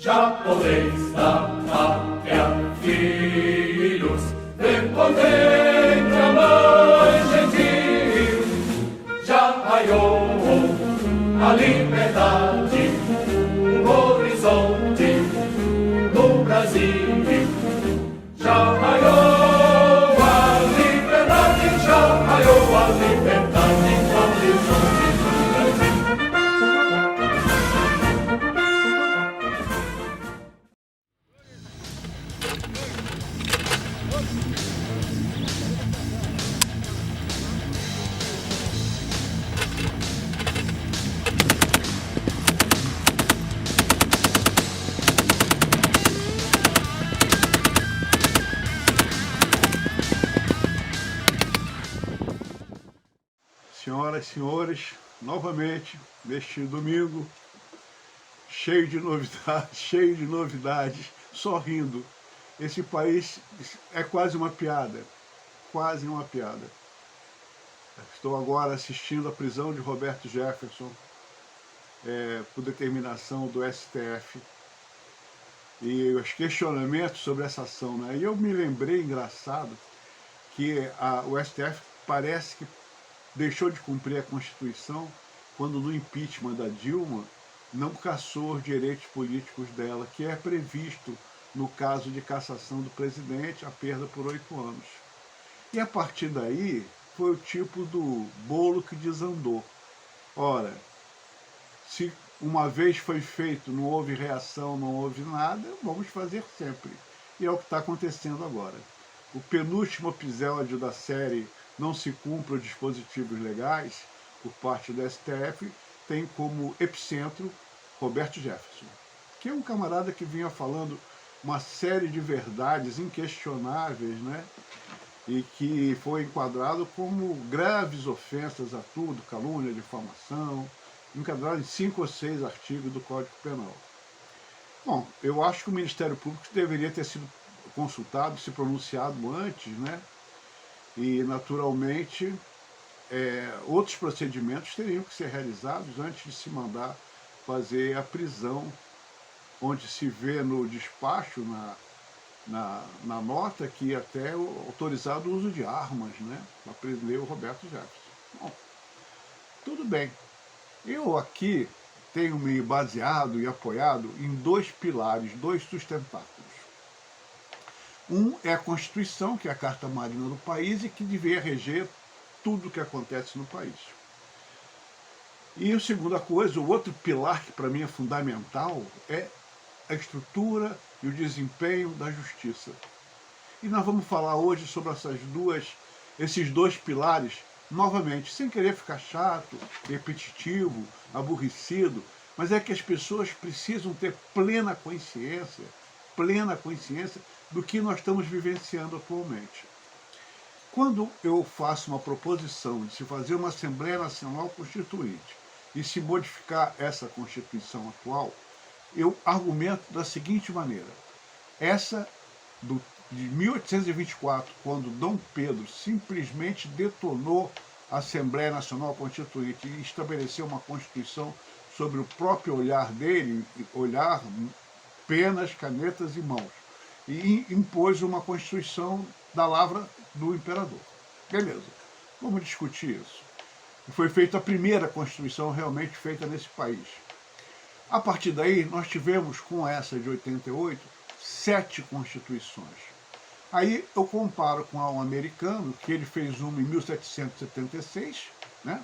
Já podeis da pátria, filhos, ver contente a mãe gentil. Já raiou a liberdade, um horizonte no Brasil. Já raiou a liberdade, já raiou a liberdade no horizonte do Brasil. Senhoras e senhores, novamente, neste domingo, cheio de novidades, sorrindo. Esse país é quase uma piada, quase uma piada. Estou agora assistindo a prisão de Roberto Jefferson, por determinação do STF, e os questionamentos sobre essa ação, né? E eu me lembrei, engraçado, que o STF parece que deixou de cumprir a Constituição quando no impeachment da Dilma não cassou os direitos políticos dela, que é previsto no caso de cassação do presidente, a perda por 8 anos. E a partir daí foi o tipo do bolo que desandou. Ora, se uma vez foi feito, não houve reação, não houve nada, vamos fazer sempre. E é o que está acontecendo agora. O penúltimo episódio da série Não se cumpre os dispositivos legais, por parte do STF, tem como epicentro Roberto Jefferson, que é um camarada que vinha falando uma série de verdades inquestionáveis, né? E que foi enquadrado como graves ofensas a tudo, calúnia, difamação, enquadrado em 5 ou 6 artigos do Código Penal. Bom, eu acho que o Ministério Público deveria ter sido consultado, se pronunciado antes, né? E, naturalmente, outros procedimentos teriam que ser realizados antes de se mandar fazer a prisão, onde se vê no despacho, na nota, que até autorizado o uso de armas, né, para prender o Roberto Jefferson. Bom, tudo bem. Eu aqui tenho me baseado e apoiado em 2 pilares, 2 sustentáculos. Um é a Constituição, que é a Carta Magna do país e que devia reger tudo o que acontece no país. E a segunda coisa, o outro pilar que para mim é fundamental, é a estrutura e o desempenho da justiça. E nós vamos falar hoje sobre esses 2 pilares, novamente, sem querer ficar chato, repetitivo, aborrecido, mas é que as pessoas precisam ter plena consciência do que nós estamos vivenciando atualmente. Quando eu faço uma proposição de se fazer uma Assembleia Nacional Constituinte e se modificar essa Constituição atual, eu argumento da seguinte maneira: essa de 1824, quando Dom Pedro simplesmente detonou a Assembleia Nacional Constituinte e estabeleceu uma Constituição sobre o próprio olhar dele, olhar, penas, canetas e mãos, e impôs uma Constituição da lavra do imperador. Beleza, vamos discutir isso. Foi feita a primeira Constituição realmente feita nesse país. A partir daí, nós tivemos, com essa de 88, 7 constituições. Aí eu comparo com um americano, que ele fez uma em 1776, né?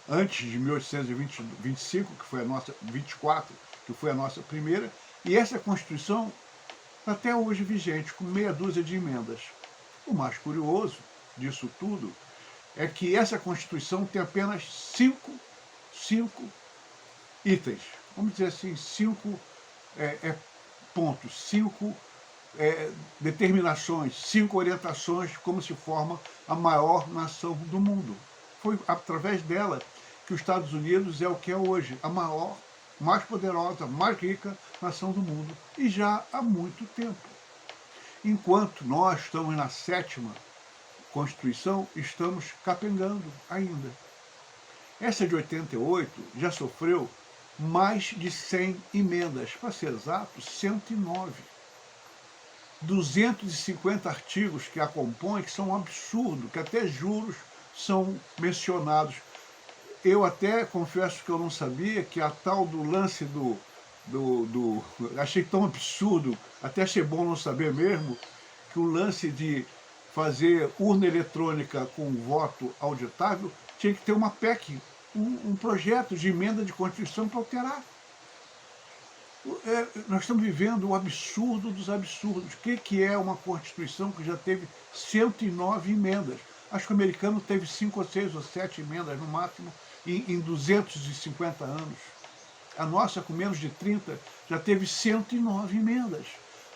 Antes de 1825, que foi a nossa, 24, que foi a nossa primeira, e essa Constituição está até hoje vigente, com meia dúzia de emendas. O mais curioso disso tudo é que essa Constituição tem apenas 5 itens, vamos dizer assim, 5 pontos, 5 determinações, 5 orientações de como se forma a maior nação do mundo. Foi através dela que os Estados Unidos é o que é hoje, a maior mais poderosa, mais rica nação do mundo, e já há muito tempo. Enquanto nós estamos na 7ª Constituição, estamos capengando ainda. Essa de 88 já sofreu mais de 100 emendas, para ser exato, 109. 250 artigos que a compõem, que são um absurdo, que até juros são mencionados. Eu até confesso que eu não sabia que a tal do lance achei tão absurdo, até achei bom não saber mesmo, que o lance de fazer urna eletrônica com voto auditável tinha que ter uma PEC, um projeto de emenda de Constituição para alterar. Nós estamos vivendo o absurdo dos absurdos. O que é uma Constituição que já teve 109 emendas? Acho que o americano teve 5 ou 6 ou 7 emendas no máximo em 250 anos. A nossa, com menos de 30, já teve 109 emendas.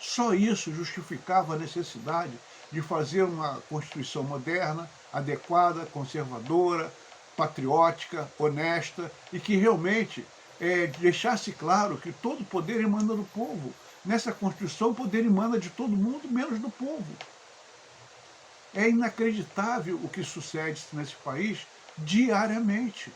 Só isso justificava a necessidade de fazer uma Constituição moderna, adequada, conservadora, patriótica, honesta, e que realmente deixasse claro que todo poder emana do povo. Nessa Constituição, o poder emana de todo mundo, menos do povo. É inacreditável o que sucede nesse país diariamente.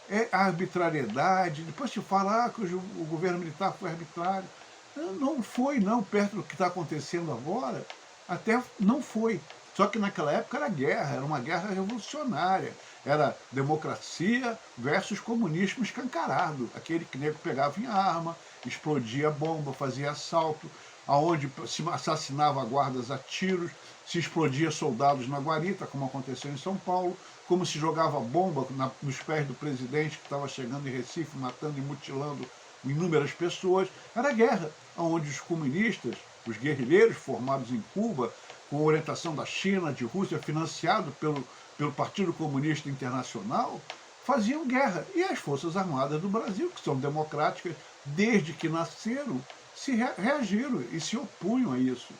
É a arbitrariedade. Depois se fala que o governo militar foi arbitrário. Não foi, não, perto do que está acontecendo agora, até não foi. Só que naquela época era guerra, era uma guerra revolucionária. Era democracia versus comunismo escancarado. Aquele que nego pegava em arma, explodia bomba, fazia assalto, aonde se assassinava guardas a tiros, se explodia soldados na guarita, como aconteceu em São Paulo, como se jogava bomba nos pés do presidente que estava chegando em Recife, matando e mutilando inúmeras pessoas. Era guerra, onde os comunistas, os guerrilheiros formados em Cuba, com orientação da China, de Rússia, financiado pelo Partido Comunista Internacional, faziam guerra. E as Forças Armadas do Brasil, que são democráticas desde que nasceram, se reagiram e se opunham a isso.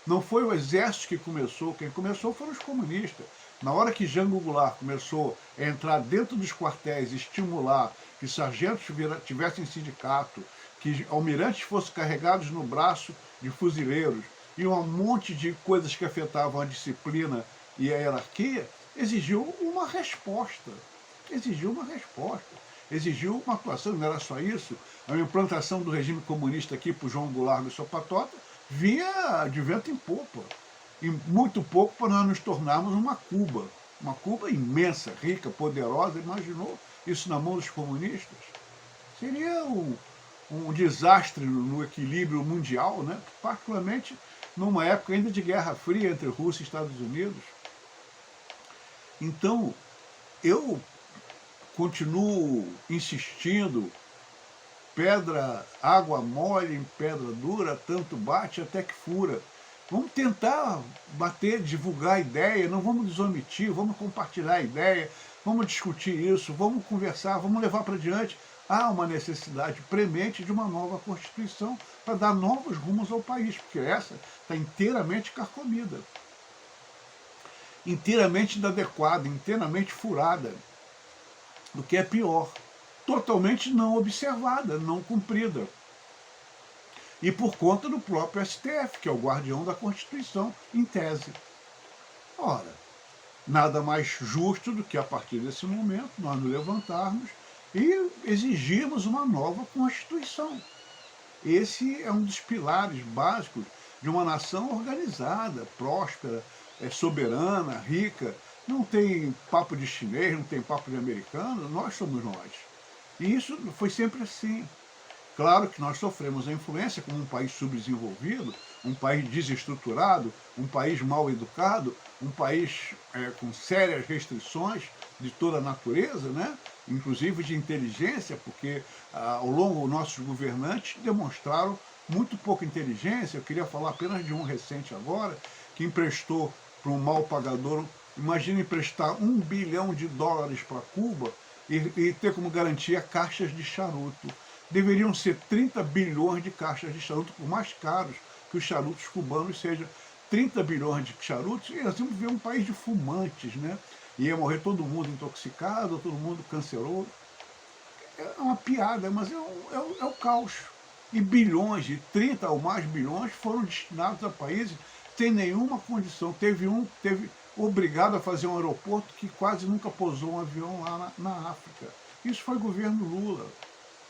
Não foi o exército que começou, quem começou foram os comunistas. Na hora que Jango Goulart começou a entrar dentro dos quartéis e estimular que sargentos tivessem sindicato, que almirantes fossem carregados no braço de fuzileiros, e um monte de coisas que afetavam a disciplina e a hierarquia, exigiu uma resposta. Exigiu uma resposta. Exigiu uma atuação, não era só isso. A implantação do regime comunista aqui para o João Goulart e sua patota vinha de vento em popa. E muito pouco para nós nos tornarmos uma Cuba imensa, rica, poderosa. Imaginou isso na mão dos comunistas? Seria um desastre no equilíbrio mundial, né? Particularmente numa época ainda de Guerra Fria entre Rússia e Estados Unidos. Então, eu continuo insistindo, água mole em pedra dura, tanto bate até que fura. Vamos tentar divulgar a ideia, não vamos desomitir, vamos compartilhar a ideia, vamos discutir isso, vamos conversar, vamos levar para diante. Há uma necessidade premente de uma nova Constituição para dar novos rumos ao país, porque essa está inteiramente carcomida, inteiramente inadequada, inteiramente furada, do que é pior, totalmente não observada, não cumprida. E por conta do próprio STF, que é o guardião da Constituição, em tese. Ora, nada mais justo do que a partir desse momento nós nos levantarmos e exigirmos uma nova Constituição. Esse é um dos pilares básicos de uma nação organizada, próspera, soberana, rica. Não tem papo de chinês, não tem papo de americano, nós somos nós. E isso foi sempre assim. Claro que nós sofremos a influência como um país subdesenvolvido, um país desestruturado, um país mal educado, um país com sérias restrições de toda a natureza, né? Inclusive de inteligência, porque ao longo nossos governantes demonstraram muito pouca inteligência. Eu queria falar apenas de um recente agora, que emprestou para um mal pagador. Imagina emprestar $1 bilhão para Cuba e ter como garantia caixas de charuto. Deveriam ser 30 bilhões de caixas de charuto, por mais caros que os charutos cubanos sejam. 30 bilhões de charutos, e nós íamos ver um país de fumantes, né? Ia morrer todo mundo intoxicado, todo mundo canceroso. é uma piada, mas é o caos. E bilhões, de 30 ou mais bilhões, foram destinados a países sem nenhuma condição. Teve obrigado a fazer um aeroporto que quase nunca pousou um avião lá na África. Isso foi governo Lula,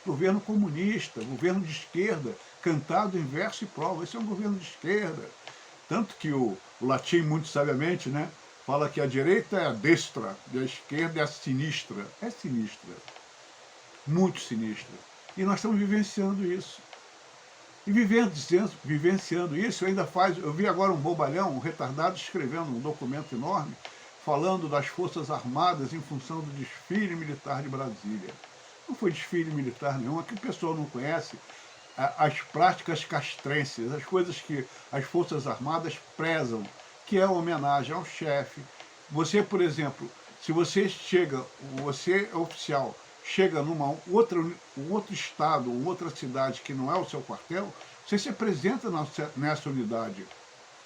governo comunista, governo de esquerda, cantado em verso e prova. Esse é um governo de esquerda. Tanto que o latim, muito sabiamente, né, fala que a direita é a destra, e a esquerda é a sinistra. É sinistra, muito sinistra. E nós estamos vivenciando isso. E vivenciando isso, ainda faz... Eu vi agora um bobalhão, um retardado, escrevendo um documento enorme, falando das Forças Armadas em função do desfile militar de Brasília. Não foi desfile militar nenhum, aqui o pessoal não conhece as práticas castrenses, as coisas que as Forças Armadas prezam, que é a homenagem ao chefe. Você, por exemplo, se você é oficial, chega num outro estado, outra cidade que não é o seu quartel, você se apresenta nessa unidade.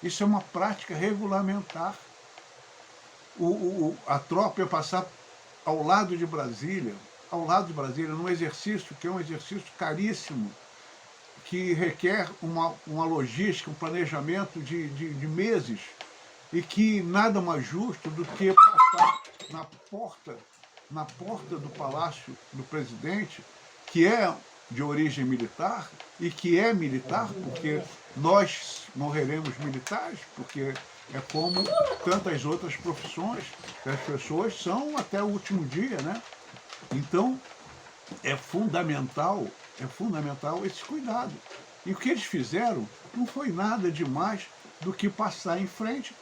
Isso é uma prática regulamentar. A tropa ia passar ao lado de Brasília, num exercício que é um exercício caríssimo, que requer uma logística, um planejamento de meses, e que nada mais justo do que passar na porta do Palácio do Presidente, que é de origem militar, e que é militar, porque nós morreremos militares, porque é como tantas outras profissões, que as pessoas são até o último dia, né? Então, é fundamental esse cuidado. E o que eles fizeram não foi nada demais do que passar em frente.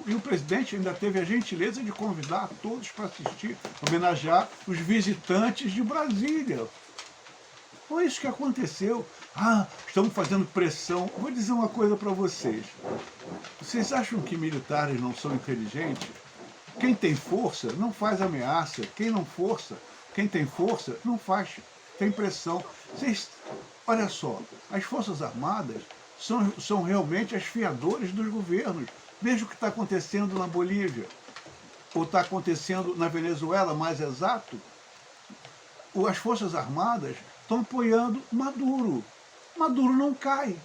E o presidente ainda teve a gentileza de convidar todos para assistir, homenagear os visitantes de Brasília. Foi isso que aconteceu. Estamos fazendo pressão. Vou dizer uma coisa para vocês. Vocês acham que militares não são inteligentes? Quem tem força não faz ameaça. Quem tem força não tem pressão. Olha só, as Forças Armadas são realmente as fiadoras dos governos. Veja o que está acontecendo na Bolívia, ou está acontecendo na Venezuela, mais exato. As Forças Armadas estão apoiando Maduro. Maduro não cai.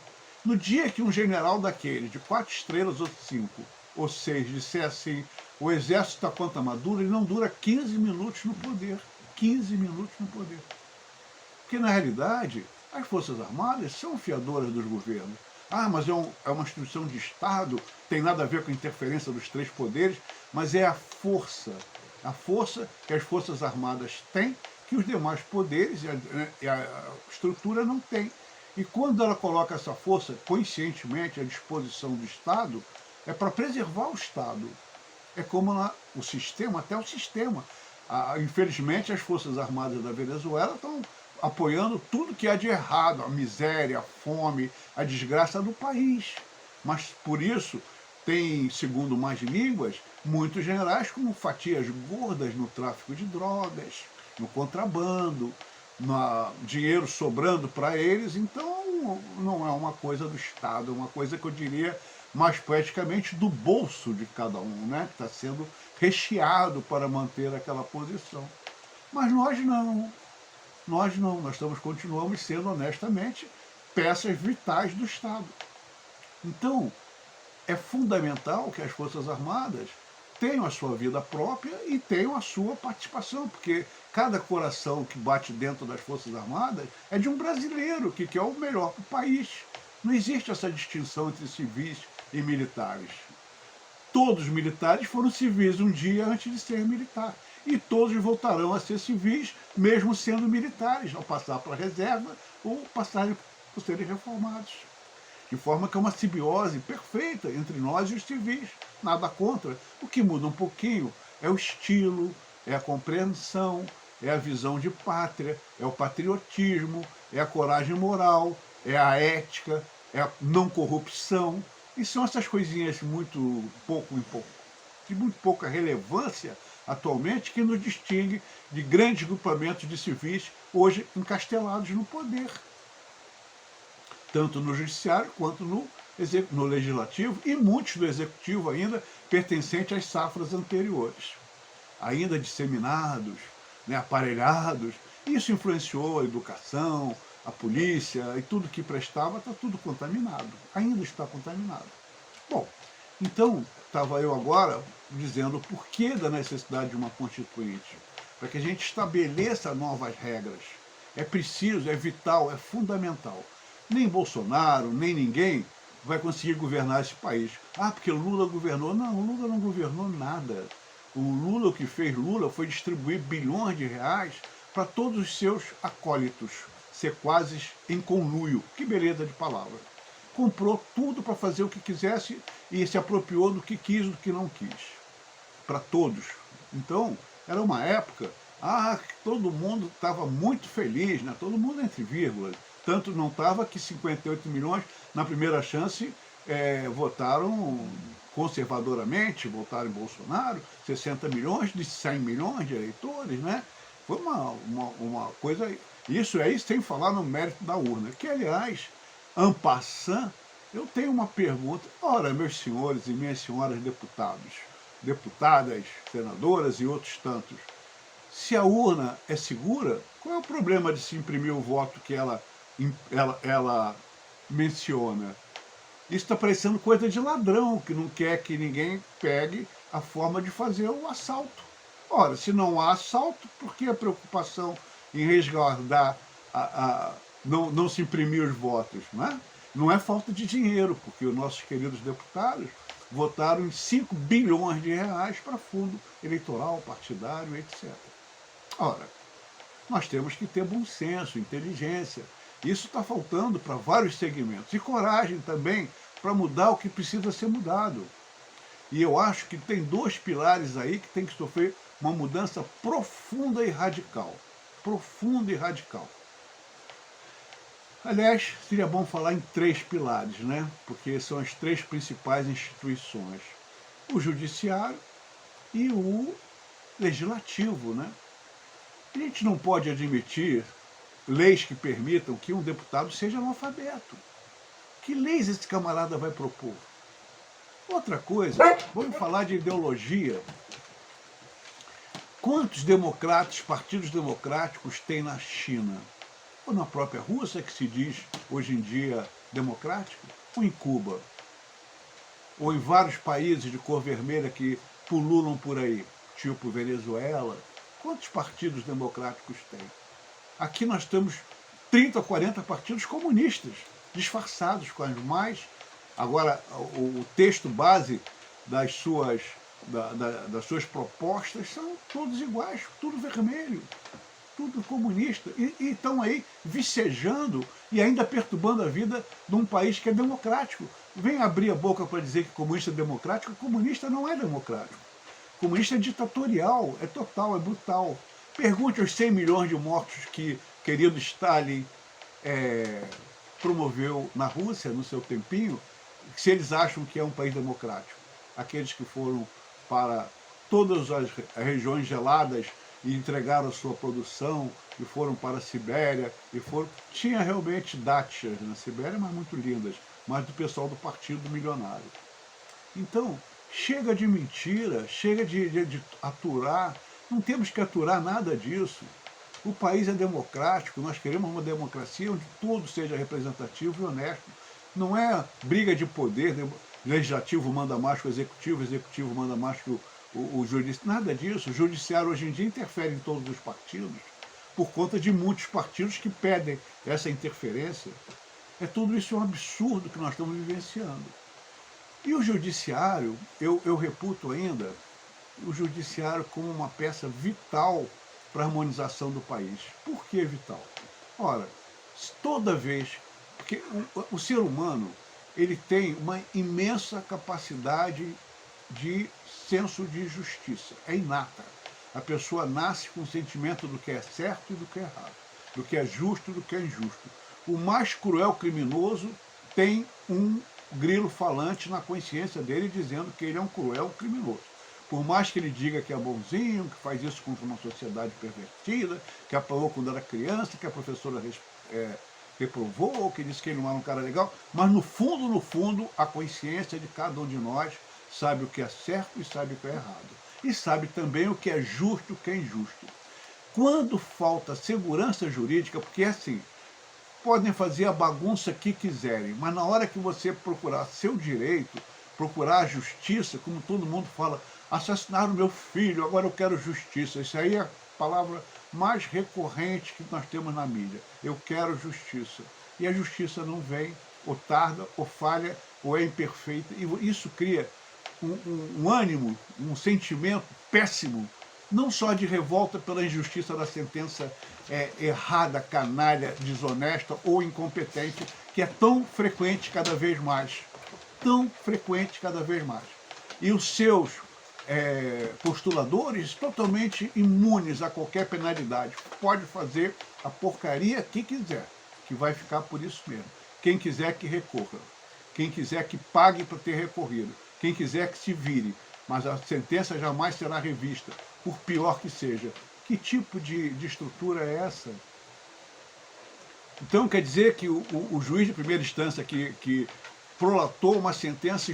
No dia que um general daquele, de 4 estrelas ou 5, ou 6, disser assim, o exército está contra Maduro, ele não dura 15 minutos no poder. 15 minutos no poder. Porque, na realidade, as Forças Armadas são fiadoras dos governos. Mas é uma instituição de Estado, tem nada a ver com a interferência dos 3 poderes, mas é a força que as Forças Armadas têm, que os demais poderes e a estrutura não têm. E quando ela coloca essa força conscientemente à disposição do Estado, é para preservar o Estado. É como o sistema, até o sistema. Infelizmente, as Forças Armadas da Venezuela estão apoiando tudo que há de errado, a miséria, a fome, a desgraça do país. Mas, por isso, tem, segundo mais línguas, muitos generais com fatias gordas no tráfico de drogas, no contrabando, dinheiro sobrando para eles. Então, não é uma coisa do Estado, é uma coisa que eu diria mais poeticamente do bolso de cada um, né? Que está sendo recheado para manter aquela posição. Mas nós não, nós continuamos sendo honestamente peças vitais do Estado. Então, é fundamental que as Forças Armadas tenham a sua vida própria e tenham a sua participação, porque cada coração que bate dentro das Forças Armadas é de um brasileiro que quer o melhor para o país. Não existe essa distinção entre civis e militares. Todos os militares foram civis um dia antes de ser militar. E todos voltarão a ser civis, mesmo sendo militares, ao passar para a reserva ou passarem por serem reformados. De forma que é uma simbiose perfeita entre nós e os civis. Nada contra. O que muda um pouquinho é o estilo, é a compreensão, é a visão de pátria, é o patriotismo, é a coragem moral, é a ética, é a não corrupção. E são essas coisinhas de muito pouca relevância atualmente que nos distingue de grandes grupamentos de civis hoje encastelados no poder, tanto no judiciário quanto no legislativo, e muitos do executivo ainda pertencentes às safras anteriores, ainda disseminados, né, aparelhados, Isso influenciou a educação, a polícia e tudo que prestava, está tudo contaminado, ainda está contaminado. Bom, então, estava eu agora dizendo o porquê da necessidade de uma constituinte, para que a gente estabeleça novas regras. É preciso, é vital, é fundamental. Nem Bolsonaro, nem ninguém vai conseguir governar esse país. Ah, porque Lula governou. Não, Lula não governou nada. O Lula, o que fez Lula foi distribuir bilhões de reais para todos os seus acólitos, sequazes em conluio. Que beleza de palavra. Comprou tudo para fazer o que quisesse e se apropriou do que quis e do que não quis. Para todos. Então, era uma época que todo mundo estava muito feliz, né? Todo mundo entre vírgulas. Tanto não estava que 58 milhões, na primeira chance, votaram conservadoramente, votaram em Bolsonaro, 60 milhões de 100 milhões de eleitores, né? Foi uma coisa... Isso aí sem falar no mérito da urna, que, aliás, en passant, eu tenho uma pergunta. Ora, meus senhores e minhas senhoras deputados, deputadas, senadoras e outros tantos, se a urna é segura, qual é o problema de se imprimir o voto que ela menciona? Isso está parecendo coisa de ladrão, que não quer que ninguém pegue a forma de fazer o assalto. Ora, se não há assalto, por que a preocupação em resguardar, não se imprimir os votos? Não é? Não é falta de dinheiro, porque os nossos queridos deputados votaram em 5 bilhões de reais para fundo eleitoral, partidário, etc. Ora, nós temos que ter bom senso, inteligência. Isso está faltando para vários segmentos. E coragem também para mudar o que precisa ser mudado. E eu acho que tem 2 pilares aí que tem que sofrer uma mudança profunda e radical. Profunda e radical. Aliás, seria bom falar em 3 pilares, né? Porque são as 3 principais instituições. O judiciário e o legislativo, né? A gente não pode admitir leis que permitam que um deputado seja analfabeto. Que leis esse camarada vai propor? Outra coisa, vamos falar de ideologia. Quantos democratas, partidos democráticos tem na China? Ou na própria Rússia, que se diz hoje em dia democrático? Ou em Cuba? Ou em vários países de cor vermelha que pululam por aí, tipo Venezuela? Quantos partidos democráticos tem? Aqui nós temos 30 ou 40 partidos comunistas, disfarçados com as mais... Agora, o texto base das suas propostas são todos iguais, tudo vermelho, tudo comunista. E estão aí vicejando e ainda perturbando a vida de um país que é democrático. Vem abrir a boca para dizer que comunista é democrático, comunista não é democrático. Comunista é ditatorial, é total, é brutal. Pergunte aos 100 milhões de mortos que querido Stalin promoveu na Rússia, no seu tempinho, se eles acham que é um país democrático. Aqueles que foram para todas as regiões geladas e entregaram a sua produção, e foram para a Sibéria, tinha realmente dachas na Sibéria, mas muito lindas, mas do pessoal do partido milionário. Então, chega de mentira, chega de aturar, não temos que aturar nada disso. O país é democrático, nós queremos uma democracia onde tudo seja representativo e honesto. Não é briga de poder, legislativo manda mais que o executivo manda mais que o judiciário, nada disso. O judiciário hoje em dia interfere em todos os partidos, por conta de muitos partidos que pedem essa interferência. Tudo isso é um absurdo que nós estamos vivenciando. E o judiciário, eu reputo ainda o judiciário como uma peça vital para a harmonização do país. Por que vital? Ora, toda vez... Porque o ser humano, ele tem uma imensa capacidade de senso de justiça, é inata. A pessoa nasce com o sentimento do que é certo e do que é errado, do que é justo e do que é injusto. O mais cruel criminoso tem um grilo falante na consciência dele dizendo que ele é um cruel criminoso. Por mais que ele diga que é bonzinho, que faz isso contra uma sociedade pervertida, que apanhou quando era criança, que a professora reprovou, que disse que ele não era um cara legal, mas no fundo, a consciência de cada um de nós sabe o que é certo e sabe o que é errado. E sabe também o que é justo e o que é injusto. Quando falta segurança jurídica, porque assim, podem fazer a bagunça que quiserem, mas na hora que você procurar seu direito, procurar a justiça, como todo mundo fala, assassinaram meu filho, agora eu quero justiça. Isso aí é a palavra mais recorrente que nós temos na mídia. Eu quero justiça. E a justiça não vem, ou tarda, ou falha, ou é imperfeita. E isso cria um ânimo, um sentimento péssimo, não só de revolta pela injustiça da sentença errada, canalha, desonesta ou incompetente, que é tão frequente cada vez mais. Tão frequente cada vez mais. E os seus postuladores totalmente imunes a qualquer penalidade. Pode fazer a porcaria que quiser, que vai ficar por isso mesmo. Quem quiser que recorra. Quem quiser que pague para ter recorrido. Quem quiser que se vire. Mas a sentença jamais será revista, por pior que seja. Que tipo de estrutura é essa? Então quer dizer que o juiz de primeira instância que prolatou uma sentença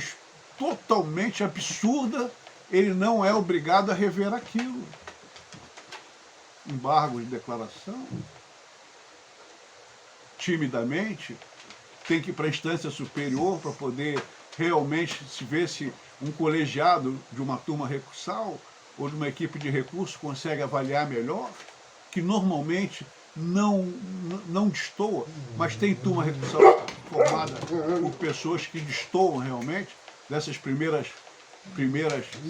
totalmente absurda, ele não é obrigado a rever aquilo. Embargo de declaração. Timidamente, tem que ir para a instância superior para poder realmente se ver se um colegiado de uma turma recursal ou de uma equipe de recurso consegue avaliar melhor, que normalmente não destoa, mas tem turma recursal formada por pessoas que destoam realmente dessas primeiras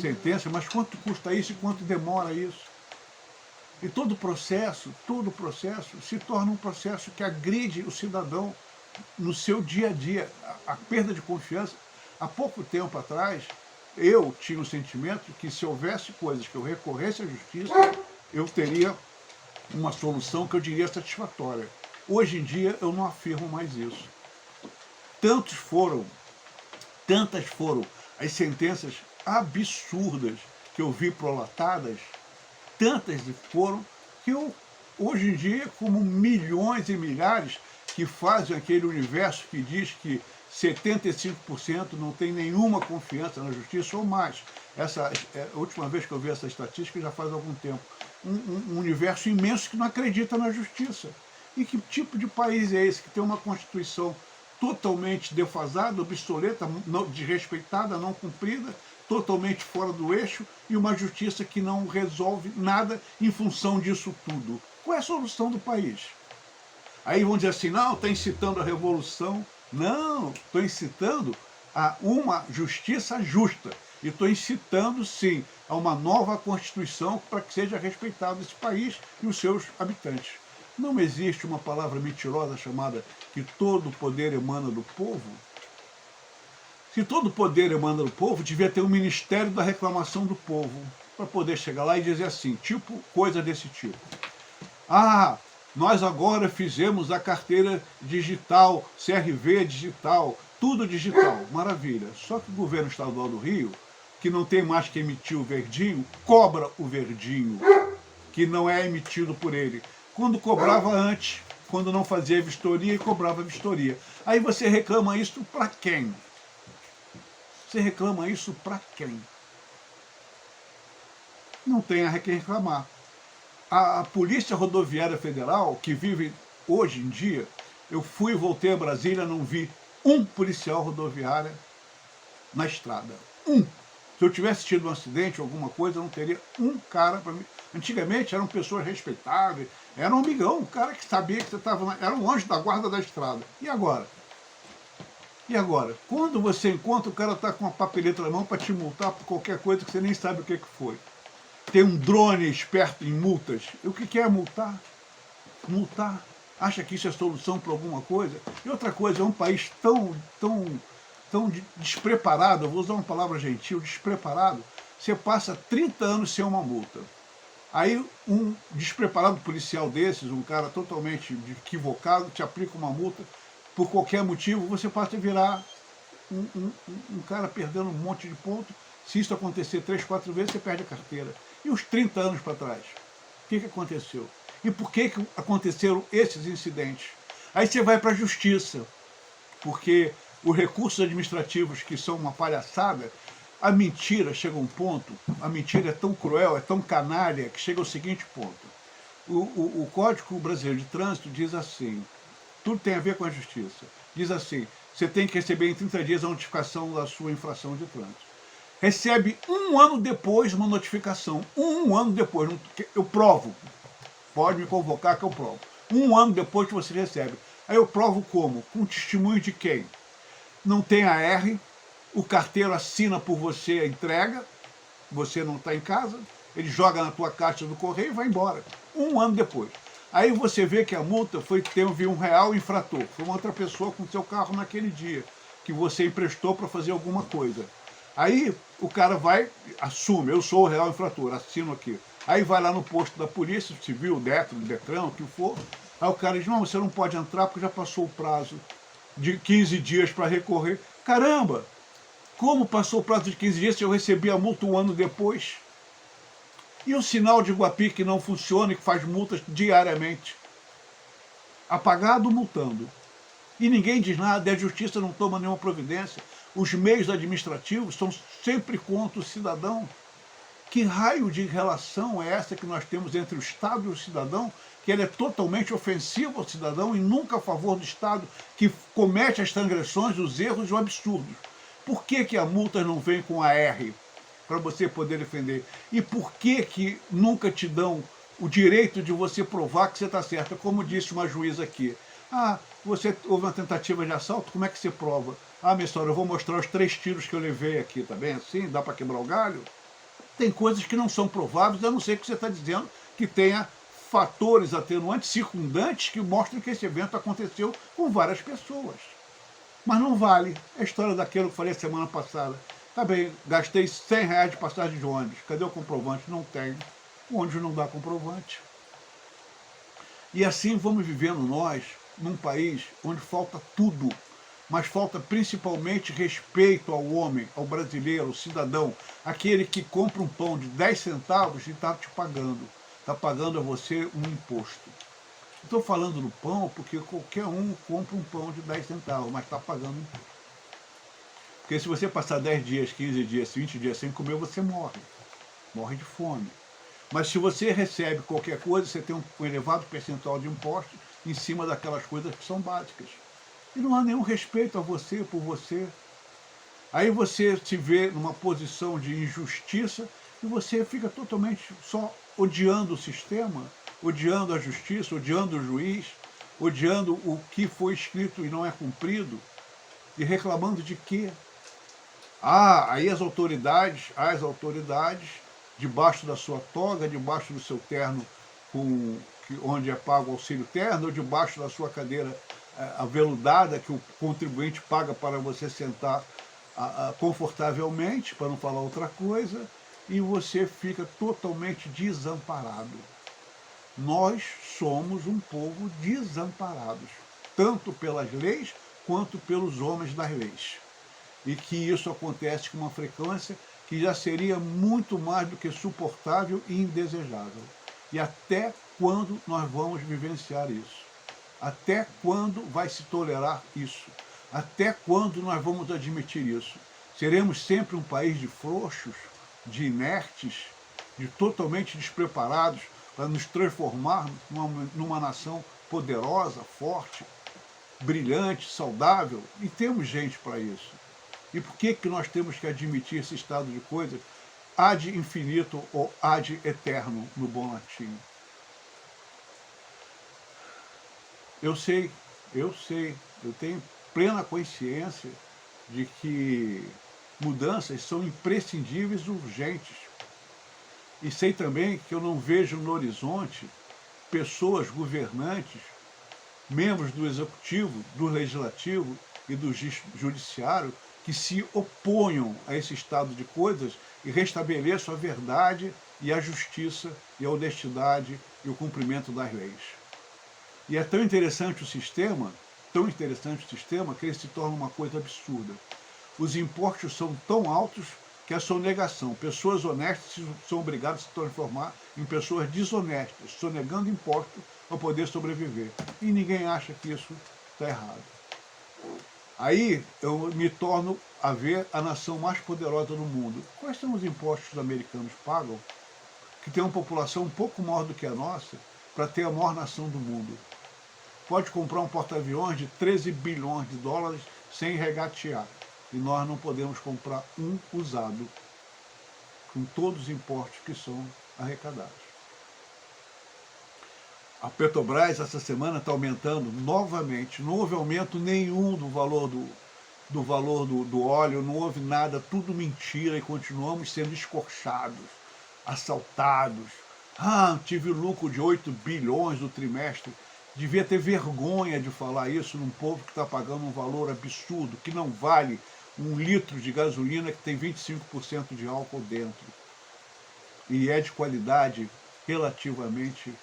sentenças, mas quanto custa isso e quanto demora isso? E todo processo se torna um processo que agride o cidadão no seu dia a dia, a perda de confiança. Há pouco tempo atrás, eu tinha o sentimento que se houvesse coisas que eu recorresse à justiça, eu teria uma solução que eu diria satisfatória. Hoje em dia, eu não afirmo mais isso. Tantas foram as sentenças absurdas que eu vi prolatadas, tantas foram, que eu, hoje em dia, como milhões e milhares que fazem aquele universo que diz que 75% não tem nenhuma confiança na justiça ou mais. Essa é a última vez que eu vi essa estatística, já faz algum tempo. Um universo imenso que não acredita na justiça. E que tipo de país é esse que tem uma Constituição totalmente defasada, obsoleta, desrespeitada, não cumprida, totalmente fora do eixo, e uma justiça que não resolve nada em função disso tudo? Qual é a solução do país? Aí vão dizer assim, não, está incitando a revolução. Não, estou incitando a uma justiça justa. E estou incitando, sim, a uma nova Constituição para que seja respeitado esse país e os seus habitantes. Não existe uma palavra mentirosa chamada que todo poder emana do povo? Se todo poder emana do povo, devia ter um Ministério da Reclamação do Povo, para poder chegar lá e dizer assim, coisa desse tipo. Ah, nós agora fizemos a carteira digital, CRV digital, tudo digital, maravilha. Só que o governo estadual do Rio, que não tem mais que emitir o verdinho, cobra o verdinho, que não é emitido por ele. Quando cobrava antes, quando não fazia vistoria, e cobrava vistoria. Aí você reclama isso para quem? Você reclama isso para quem? Não tem a quem reclamar. A Polícia Rodoviária Federal, que vive hoje em dia, eu fui e voltei a Brasília, não vi um policial rodoviário na estrada. Um. Se eu tivesse tido um acidente, alguma coisa, eu não teria um cara para mim. Antigamente eram pessoas respeitáveis, era um amigão, um cara que sabia que você estava... Era um anjo da guarda da estrada. E agora? E agora? Quando você encontra, o cara está com uma papeleta na mão para te multar por qualquer coisa que você nem sabe o que foi. Tem um drone esperto em multas. E o que é multar? Multar. Acha que isso é solução para alguma coisa? E outra coisa, é um país tão despreparado, eu vou usar uma palavra gentil, despreparado, você passa 30 anos sem uma multa. Aí um despreparado policial desses, um cara totalmente equivocado, te aplica uma multa, por qualquer motivo, você passa a virar um cara perdendo um monte de pontos. Se isso acontecer 3, 4 vezes, você perde a carteira. E os 30 anos para trás? O que aconteceu? E por que aconteceram esses incidentes? Aí você vai para a justiça, porque os recursos administrativos, que são uma palhaçada, a mentira chega a um ponto, a mentira é tão cruel, é tão canalha, que chega ao seguinte ponto. O Código Brasileiro de Trânsito diz assim, tudo tem a ver com a justiça, diz assim, você tem que receber em 30 dias a notificação da sua infração de trânsito. Recebe um ano depois uma notificação, um ano depois, eu provo, pode me convocar que eu provo. Um ano depois que você recebe. Aí eu provo como? Com testemunho de quem? Não tem AR, o carteiro assina por você a entrega, você não está em casa, ele joga na tua caixa do correio e vai embora. Um ano depois. Aí você vê que a multa teve um real infrator, foi uma outra pessoa com seu carro naquele dia, que você emprestou para fazer alguma coisa. Aí o cara vai, assume, eu sou o real infrator, assino aqui. Aí vai lá no posto da polícia civil, Detran, o que for. Aí o cara diz, não, você não pode entrar porque já passou o prazo de 15 dias para recorrer. Caramba, como passou o prazo de 15 dias se eu recebi a multa um ano depois? E o sinal de Iguapi que não funciona e que faz multas diariamente? Apagado, multando. E ninguém diz nada, e a justiça não toma nenhuma providência. Os meios administrativos são sempre contra o cidadão. Que raio de relação é essa que nós temos entre o Estado e o cidadão, que ele é totalmente ofensivo ao cidadão e nunca a favor do Estado, que comete as transgressões, os erros e os absurdos? Por que a multa não vem com AR para você poder defender? E por que nunca te dão o direito de você provar que você está certo? Como disse uma juíza aqui, houve uma tentativa de assalto, como é que você prova? Minha senhora, eu vou mostrar os 3 tiros que eu levei aqui, tá bem assim? Dá para quebrar o galho? Tem coisas que não são prováveis, a não ser que você está dizendo que tenha fatores atenuantes, circundantes, que mostram que esse evento aconteceu com várias pessoas. Mas não vale. É a história daquilo que eu falei semana passada. Tá bem, gastei R$100 de passagem de ônibus. Cadê o comprovante? Não tem. O ônibus não dá comprovante. E assim vamos vivendo nós, num país onde falta tudo, mas falta principalmente respeito ao homem, ao brasileiro, ao cidadão, aquele que compra um pão de 10 centavos e está te pagando. Está pagando a você um imposto. Estou falando do pão porque qualquer um compra um pão de 10 centavos, mas está pagando um imposto. Porque se você passar 10 dias, 15 dias, 20 dias sem comer, você morre. Morre de fome. Mas se você recebe qualquer coisa, você tem um elevado percentual de impostos em cima daquelas coisas que são básicas. E não há nenhum respeito a você, por você. Aí você se vê numa posição de injustiça e você fica totalmente só odiando o sistema, odiando a justiça, odiando o juiz, odiando o que foi escrito e não é cumprido, e reclamando de quê? Aí as autoridades, debaixo da sua toga, debaixo do seu terno, onde é pago o auxílio terno, ou debaixo da sua cadeira aveludada que o contribuinte paga para você sentar confortavelmente, para não falar outra coisa, e você fica totalmente desamparado. Nós somos um povo desamparados, tanto pelas leis quanto pelos homens das leis. E que isso acontece com uma frequência que já seria muito mais do que suportável e indesejável. E até quando nós vamos vivenciar isso? Até quando vai se tolerar isso? Até quando nós vamos admitir isso? Seremos sempre um país de frouxos, de inertes, de totalmente despreparados para nos transformar numa nação poderosa, forte, brilhante, saudável? E temos gente para isso. E por que nós temos que admitir esse estado de coisas ad infinito ou ad eterno, no bom latim? Eu tenho plena consciência de que mudanças são imprescindíveis e urgentes. E sei também que eu não vejo no horizonte pessoas governantes, membros do executivo, do legislativo e do judiciário que se oponham a esse estado de coisas e restabeleçam a verdade e a justiça e a honestidade e o cumprimento das leis. E é tão interessante o sistema, que ele se torna uma coisa absurda. Os impostos são tão altos que é sonegação. Pessoas honestas são obrigadas a se transformar em pessoas desonestas, sonegando impostos para poder sobreviver. E ninguém acha que isso está errado. Aí eu me torno a ver a nação mais poderosa do mundo. Quais são os impostos que os americanos pagam, que tem uma população um pouco maior do que a nossa, para ter a maior nação do mundo. Pode comprar um porta-aviões de 13 bilhões de dólares sem regatear. E nós não podemos comprar um usado, com todos os impostos que são arrecadados. A Petrobras, essa semana, está aumentando novamente. Não houve aumento nenhum do valor do óleo, não houve nada, tudo mentira, e continuamos sendo escorchados, assaltados. Tive lucro de 8 bilhões no trimestre. Devia ter vergonha de falar isso num povo que está pagando um valor absurdo, que não vale 1 litro de gasolina que tem 25% de álcool dentro. E é de qualidade relativamente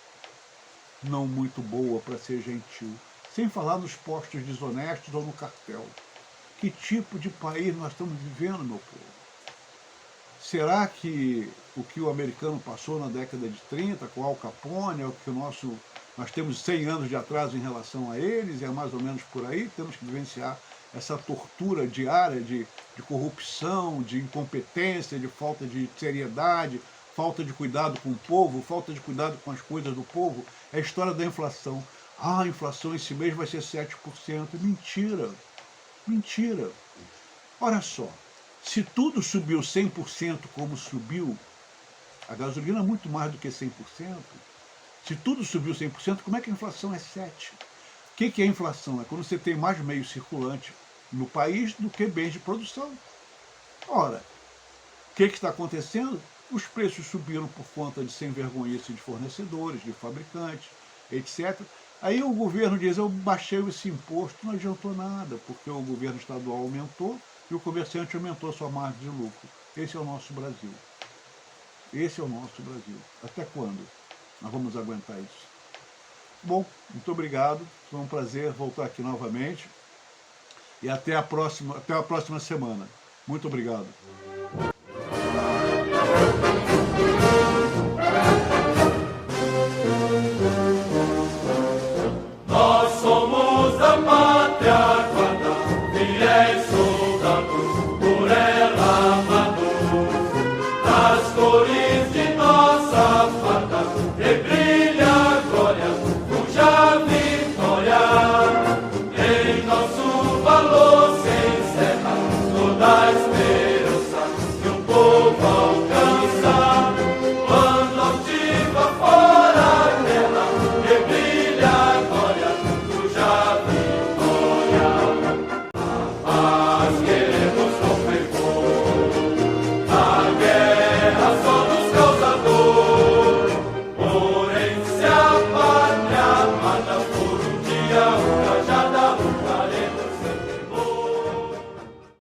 não muito boa, para ser gentil. Sem falar nos postos desonestos ou no cartel. Que tipo de país nós estamos vivendo, meu povo? Será que o que o americano passou na década de 30 com Al Capone é o que nós temos 100 anos de atraso em relação a eles? É mais ou menos por aí? Temos que vivenciar essa tortura diária de corrupção, de incompetência, de falta de seriedade, falta de cuidado com o povo, falta de cuidado com as coisas do povo. É a história da inflação. A inflação esse mês vai ser 7%. Mentira. Mentira. Olha só, se tudo subiu 100% como subiu, a gasolina é muito mais do que 100%. Se tudo subiu 100%, como é que a inflação é 7%? O que é inflação? É quando você tem mais meio circulante no país do que bens de produção. Ora, o que está acontecendo? Os preços subiram por conta de sem-vergonhice de fornecedores, de fabricantes, etc. Aí o governo diz, eu baixei esse imposto, não adiantou nada, porque o governo estadual aumentou e o comerciante aumentou a sua margem de lucro. Esse é o nosso Brasil. Esse é o nosso Brasil. Até quando nós vamos aguentar isso? Bom, muito obrigado. Foi um prazer voltar aqui novamente. E até a próxima semana. Muito obrigado.